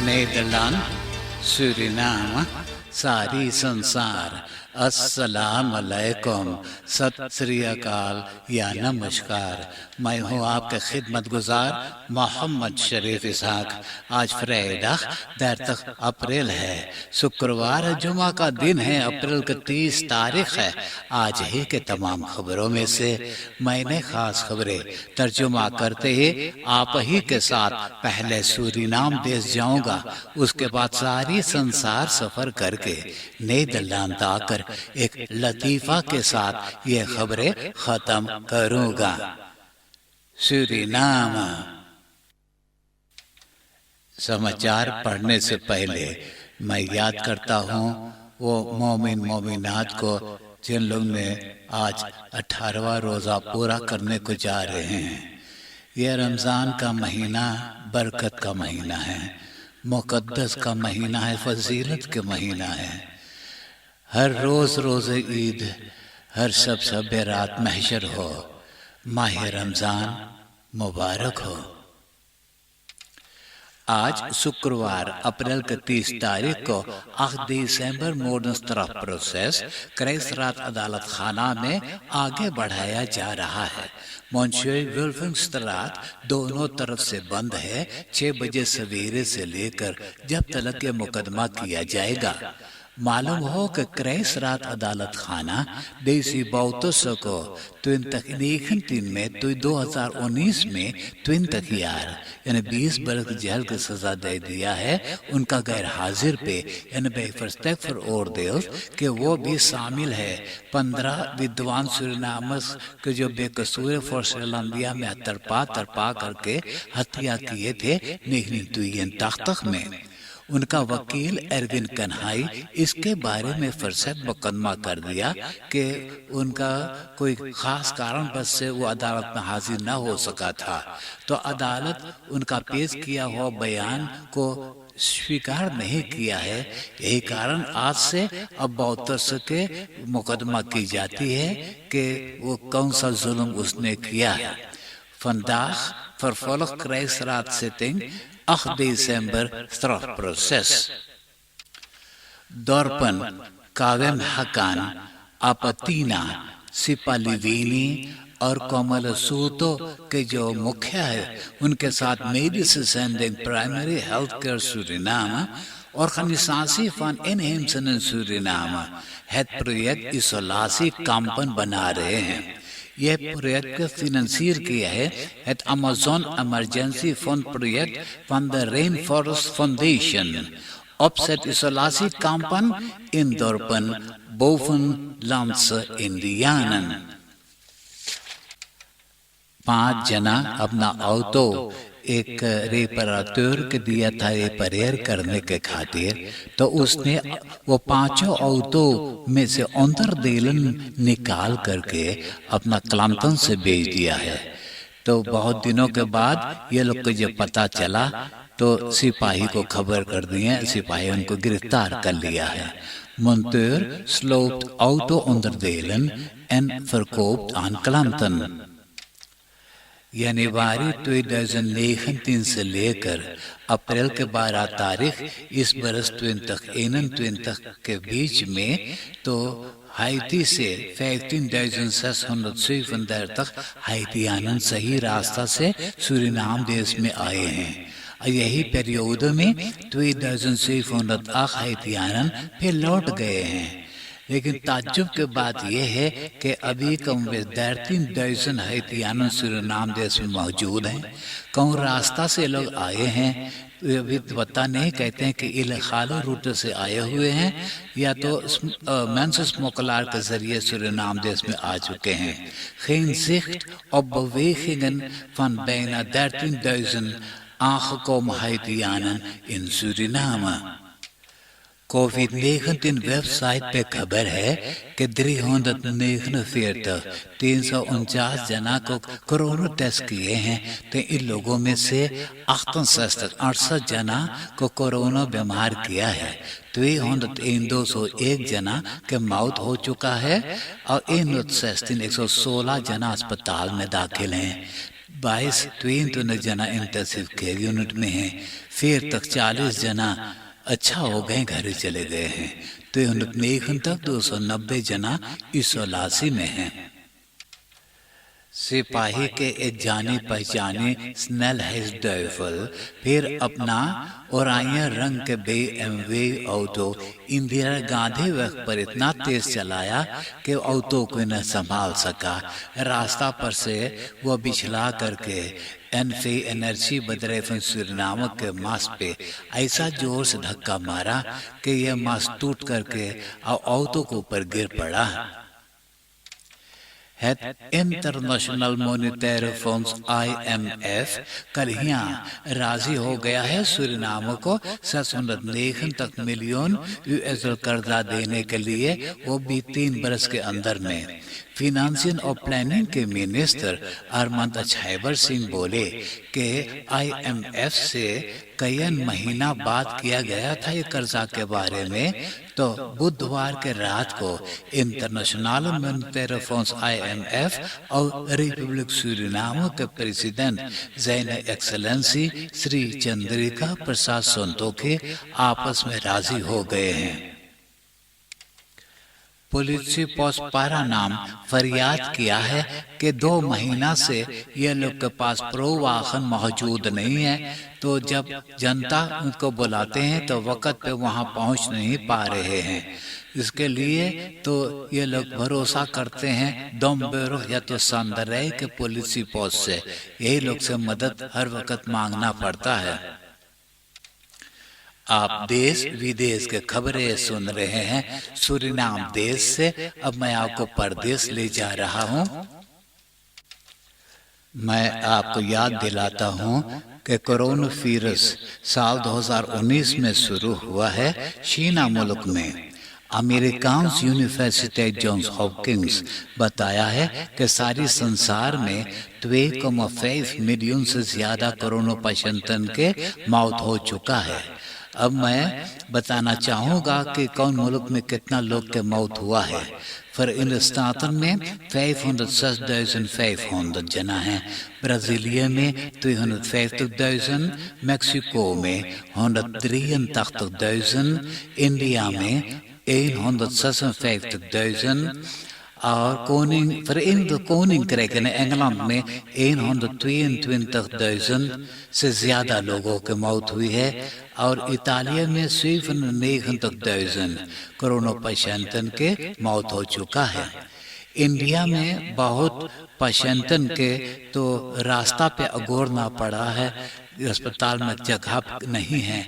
Nederland, Suriname, सारी संसार अस्सलाम अलैकुम, सत श्री अकाल या नमस्कार। मैं हूँ आपके खिदमत गुजार मोहम्मद शरीफ इसहाक। आज फ्राइडे 10 अप्रैल है, शुक्रवार जुमा का दिन है। अप्रैल की 30 तारीख है। आज ही के तमाम खबरों में से मैंने खास खबरें तर्जुमा करते ही आप ही के साथ पहले सूरीनाम देश जाऊंगा, उसके बाद सारी संसार सफर करके नीदरलैंड आकर एक लतीफा के साथ ये खबरें खत्म करूंगा। सूरीनाम। समाचार पढ़ने से पहले मैं याद करता हूँ वो मोमिन मोमिनात को जिन लोग ने आज 18वां रोजा पूरा करने को जा रहे हैं। यह रमजान का महीना बरकत का महीना है, मुकद्दस का महीना है, फजीलत के महीना है। हर रोज रोज ईद, हर सब रात महशर हो। माह रमजान मुबारक हो। आज शुक्रवार अप्रैल के 30 तारीख को 8 दिसंबर मॉडर्न स्ट्रफ प्रोसेस क्राइस्टरात अदालत खाना में आगे बढ़ाया जा रहा है। मॉन्शेर विल्फिंगस्ट्रात दोनों तरफ से बंद है। 6 बजे सवेरे से लेकर जब तक ये मुकदमा किया जाएगा। मालूम हो कि क्राइस्टरात अदालत खाना देसी बौतों को त्विन तकनीकन में 2019 में त्विन तकियार यानी 20 बरस जेल की सजा दे दिया है उनका गैर हाजिर पे, यानी बेफरस्तेक फॉर ओरदेल कि वो भी शामिल है। 15 विद्वान सूरीनामस के जो बेकसूर फोर्सलंदिया में तरपा करके हत्या किए थे निहनितुयन तख्तक में। उनका वकील एरविन कन्हाई इसके बारे में फरसत मुकदमा कर दिया कि उनका कोई खास कारण बस से वो अदालत में हाजिर न हो सका था, तो अदालत उनका पेश किया हुआ बयान को स्वीकार नहीं किया है। यही कारण आज से अब बौतस के मुकदमा की जाती है कि वो कौन सा जुल्म उसने किया है। Vandaag vervolgt krijgsraadzitting 8 december strafproces. Dorpen कावेम हकान, आपतीना, सिपालीवीनी और कोमलसूतो के जो मुख्य है उनके साथ Medische Zending primary health care Suriname organisatie van inheemsen in Suriname het project isolatie kampen बना रहे हैं। यह प्रोजेक्ट फिनेंसियर किया है het Amazon Emergency Fund project van de Rainforest Foundation. Opzet isolatiekampen in dorpen bovenlandse Indianen. 5 जना अपना auto एक रेपरेटर के दिया था रिपेयर करने के खातिर, तो उसने वो 5 ऑटो में से अंतरदेलन निकाल करके अपना क्लांतन से बेच दिया है। तो बहुत दिनों के बाद ये लोग को जब पता चला तो सिपाही को खबर कर दिए। सिपाही उनको गिरफ्तार कर लिया है। Monteur sloopt auto-onderdelen en verkoopt aan klanten. जनवरी 2019 से लेकर अप्रैल के 12 तारीख इस बरस 2021 के बीच में तो हाइती से 15,637 हाइतियानन सही रास्ता से सूरीनाम देश में आए हैं। यही पीरियड में 2,708 हाइतियानन फिर लौट गए हैं। लेकिन ताज्जुब के बात यह है कि अभी कम 13,000 हाइतियानन सूरीनाम देश में मौजूद हैं। कौन रास्ता से लोग आए हैं अभी पता नहीं। कहते हैं कि इलखालो रूट से आए हुए हैं या तो मेंस स्मोकलार के जरिए सूरीनाम देश में आ चुके हैं। geen zicht op bewegingen van bijna 13,000 aangekomen Haitianen in Suriname. Covid website पे खबर है कि 349 जना को कोरोना टेस्ट किए हैं, तो इन लोगों में से 68 जना को कोरोना बीमार किया है। 201 जना के मौत हो चुका है और 116 जना अस्पताल में दाखिल हैं। 22 जना इंटेंसिव केयर यूनिट में हैं, फिर तक 40 जना अच्छा हो गए, घर चले गए हैं। 209 तक 290 जना इसोलासी में हैं। सिपाही के एक जाने पहचाने स्नेलहेड्सडॉर्फल फिर अपना ओराइया रंग के BMW ऑटो इंदिरा गांधी वक्त पर इतना तेज चलाया कि ऑटो को न संभाल सका। रास्ता पर से वो बिछला करके एनफी एनर्जी बदरेफन सूरीनाम के मास्क पे ऐसा जोर से धक्का मारा कि यह मास्क टूट करके ऑटो के ऊपर गिर पड़ा। इंटरनेशनल मॉनिटरी फंड IMF कल यहाँ राजी हो गया है सूरीनाम को 609 तक मिलियन US कर्जा देने के लिए, वो भी 3 बरस के अंदर में। फिनेंशियल और प्लानिंग के मिनिस्टर अरमंद छाइबर सिंह बोले कि IMF से कई महीना बात किया गया था ये कर्जा के बारे में, तो बुधवार के रात को इंटरनेशनल मॉनिटरी फंड IMF और रिपब्लिक सूरीनाम के प्रेसिडेंट ज़ैन एक्सेलेंसी श्री चंद्रिका प्रसाद संतोखे आपस में राजी हो गए हैं। पुलिस पोस्पारा नाम फरियाद किया है कि 2 महीना से ये लोग के पास प्रो वाहन मौजूद नहीं है, तो जब जनता उनको बुलाते हैं तो वक्त पे वहाँ पहुँच नहीं पा रहे हैं। इसके लिए तो ये लोग भरोसा करते हैं दोम्बेरो या तो संदरई के पुलिस पोस्ट से, यही लोग से मदद हर वक्त मांगना पड़ता है। आप देश विदेश के खबरें सुन रहे हैं सूरीनाम देश से। अब मैं आपको परदेश ले जा रहा हूं। मैं आपको याद दिलाता हूं कि कोरोना वायरस साल 2019 में शुरू हुआ है चीना मुल्क में। अमेरिकान यूनिवर्सिटी जॉन्स हॉपकिंस बताया है कि सारी संसार में 2.5 मिलियन से ज्यादा कोरोना पेशेंटन के मौत हो चुका है। अब मैं बताना चाहूँगा कि कौन मुल्क में कितना लोग के मौत हुआ है। फिलिस्तीन में 506,500 जना हैं, ब्राज़ीलिया में 350,000, मैक्सिको में 183,000, इंडिया में 156,000 और Verenigde Koninkrijk in Engeland में 122,000 से ज्यादा लोगों की मौत हुई है और इतालिया में 97,000 कोरोना पेशेंटन के मौत हो चुका है। इंडिया में बहुत पेशेंटन के तो रास्ता पे अगोरना पड़ा है, अस्पताल में जगह नहीं है।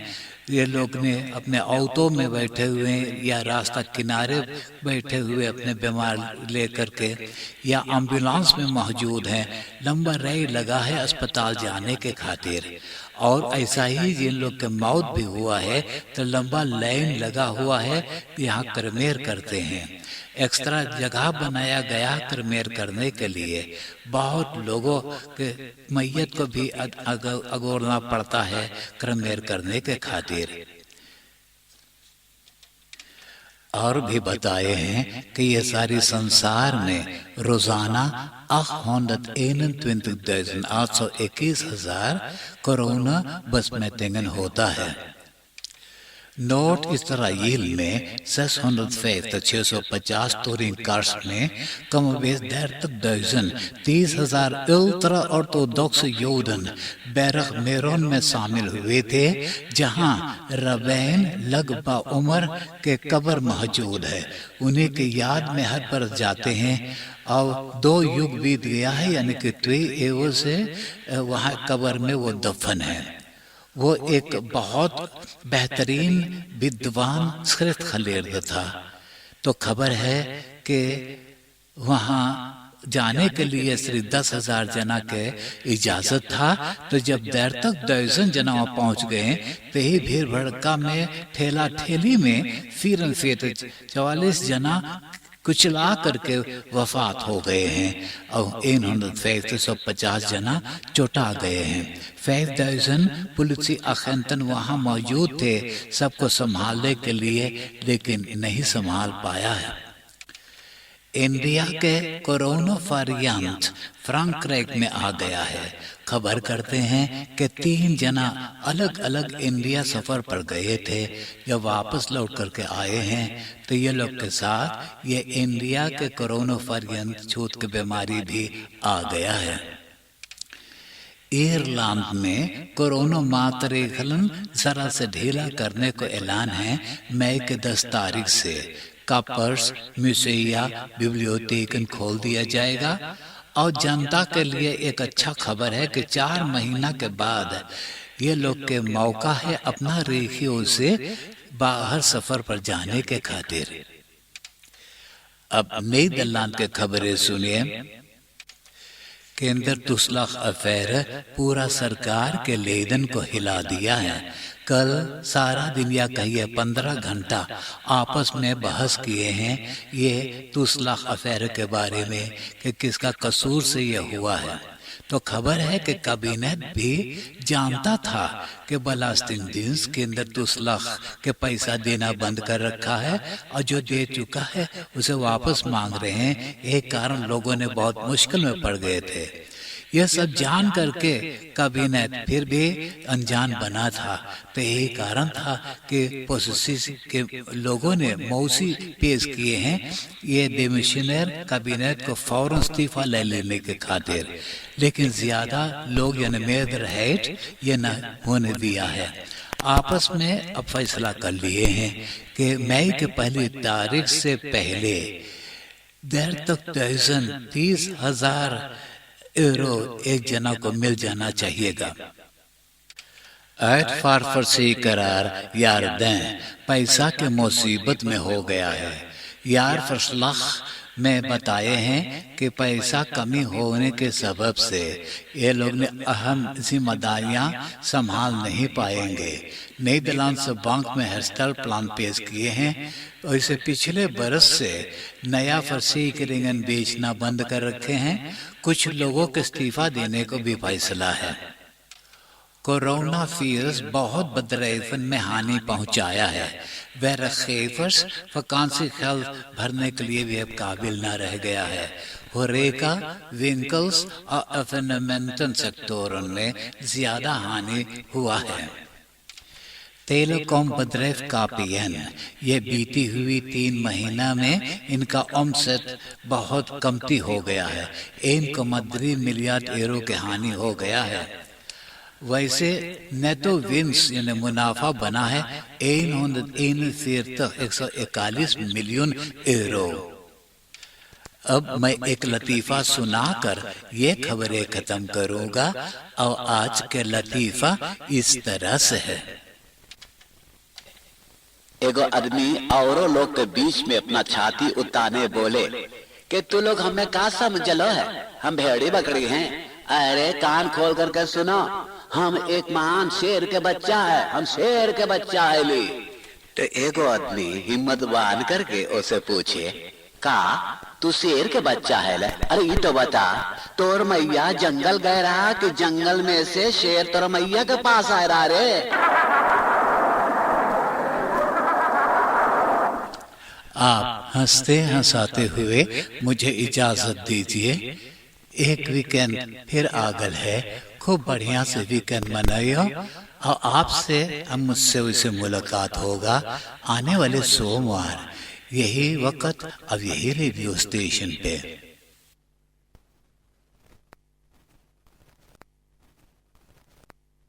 ये लोग ने अपने ऑटो में बैठे हुए या रास्ता किनारे बैठे हुए अपने बीमार लेकर के या एम्बुलेंस में मौजूद हैं, लंबा लाइन लगा है अस्पताल जाने के खातिर। और ऐसा ही जिन लोग के मौत भी हुआ है तो लंबा लाइन लगा हुआ है, यहाँ क्रमेर करते हैं। एक्स्ट्रा जगह बनाया गया क्रमेर करने के लिए। बहुत लोगों के मैयत को भी अगोरना पड़ता है क्रमेर करने के खातिर। और भी बताए हैं कि ये सारी संसार में रोजाना 821,821 कोरोना besmettingen होता है। नॉर्थ इसराइल में 650 टूरिंग में कमोबेश 30,000 अल्ट्रा ऑर्थोडॉक्स योधन बैरक मेरोन में शामिल हुए थे, जहां रबैन लगबा उमर के कब्र मौजूद है। उन्हीं की याद में हर बरस जाते हैं और 2 युग बीत गया है, यानी कि 3 एवं से वहाँ कब्र में वो दफन है। वो एक बहुत बेहतरीन विद्वान स्क्रिप्ट खलीर्द था। तो खबर है कि वहाँ जाने के लिए सिर्फ 10,000 जना के इजाजत था, तो जब देर तक 1,000 जना वहाँ पहुँच गए तो ही भीड़ भड़का में ठेला ठेली में फिर 44 जना कुचला करके वफात हो गए हैं और 150 जना चोटा गए हैं। 5,000 पुलिस अखंतन वहाँ मौजूद थे सबको संभालने के लिए, लेकिन नहीं संभाल पाया है। इंडिया के कोरोना वेरिएंट फ्रैंकराइट में आ गया है। खबर करते हैं कि 3 जना अलग अलग इंडिया सफर पर गए थे। जब वापस लौट करके आए हैं तो ये लोग के साथ ये इंडिया के कोरोना वेरिएंट छूत की बीमारी भी आ गया है। आयरलैंड में कोरोना मातृकलन जरा से ढीला करने को ऐलान है। मई के 10 तारीख से कपर्स, म्यूजिया, बिब्लियोथेक खोल दिया जाएगा। और जनता के लिए एक अच्छा खबर है कि 4 महीना के बाद ये लोग के मौका है अपना रेखियों से बाहर सफर पर जाने के खातिर। अब नीदरलैंड के खबरें सुनिए। केंद्र तुस्लख अफेयर पूरा सरकार के लेदन को हिला दिया है। कल सारा दिन या कहिए 15 घंटा आपस में बहस किए हैं ये तुस्लख अफेयर के बारे में कि किसका कसूर से ये हुआ है। तो खबर है कि कैबिनेट भी जानता था कि बलास्तीन केंद्र तुस्लख के पैसा देना बंद कर रखा है और जो दे चुका है उसे वापस मांग रहे हैं। एक कारण लोगों ने बहुत मुश्किल में पड़ गए थे। यह सब जान करके कैबिनेट फिर भी अनजान बना था। तो यही कारण था कि पोसेसिव के लोगों ने मौसी पेश किए हैं ये डिमिशनर कैबिनेट को फौरन इस्तीफा ले लेने के खातिर। लेकिन ज्यादा लोग यानी मेजर हेड ये न होने दिया है। आपस में अब फैसला कर लिए हैं कि मई के 1 तारीख से पहले देर तक 30,000 यूरो एक जना को मिल जाना चाहिएगा। ऐट फार से करार यार दें पैसा के मुसीबत में हो गया है। यार फसलख में बताए हैं कि पैसा कमी होने के सबब से ये लोग ने अहम जिम्मेदारियां संभाल नहीं पाएंगे। नीदरलैंड से बैंक में हेस्टल प्लान पेश किए हैं और इसे पिछले बरस से नया फर्सीकरिंगन बेचना बंद कर रखे हैं। कुछ लोगों के इस्तीफा देने को भी फैसला है। कोरोना वायरस बहुत बदरेफन में हानि पहुंचाया है। वेरखेफर्स वकांसी खल भरने के लिए भी अब काबिल न रह गया है। होरेका, विंकल्स और एफेनमेंटन सेक्टरों में ज्यादा हानि हुआ है। टेलीकॉम बदरेफ कापीएन ये बीती हुई 3 महीना में इनका ऑमसेट बहुत कमती हो गया है। 1,3 मिलियन यूरो की हानि हो गया है। वैसे नेटो विंस यानी मुनाफा बना है 141 मिलियन यूरो। अब मैं एक लतीफा सुनाकर ये खबरें खत्म करूंगा और आज के लतीफा इस तरह से है। एगो आदमी औरों लोग के बीच में अपना छाती उताने बोले कि तू लोग हमें का समझलो है, हम भेड़ी बकरी हैं। अरे कान खोल करके सुनो, हम एक महान शेर के बच्चा है, हम शेर के बच्चा है ली। तो एगो आदमी हिम्मत बांध करके उसे पूछे का तू शेर के बच्चा है ले? अरे ये तो बता, तोर मैया जंगल गए रहा कि जंगल में से शेर तोर मैया के पास आए रहा रे? आप हंसते हंसाते हुए मुझे इजाजत दीजिए। एक वीकेंड फिर आगल है। खूब बढ़िया से वीकेंड मनाइयो और आपसे हम मुझसे उसे मुलाकात होगा आने वाले सोमवार यही वक्त अब यही रेडियो स्टेशन पे।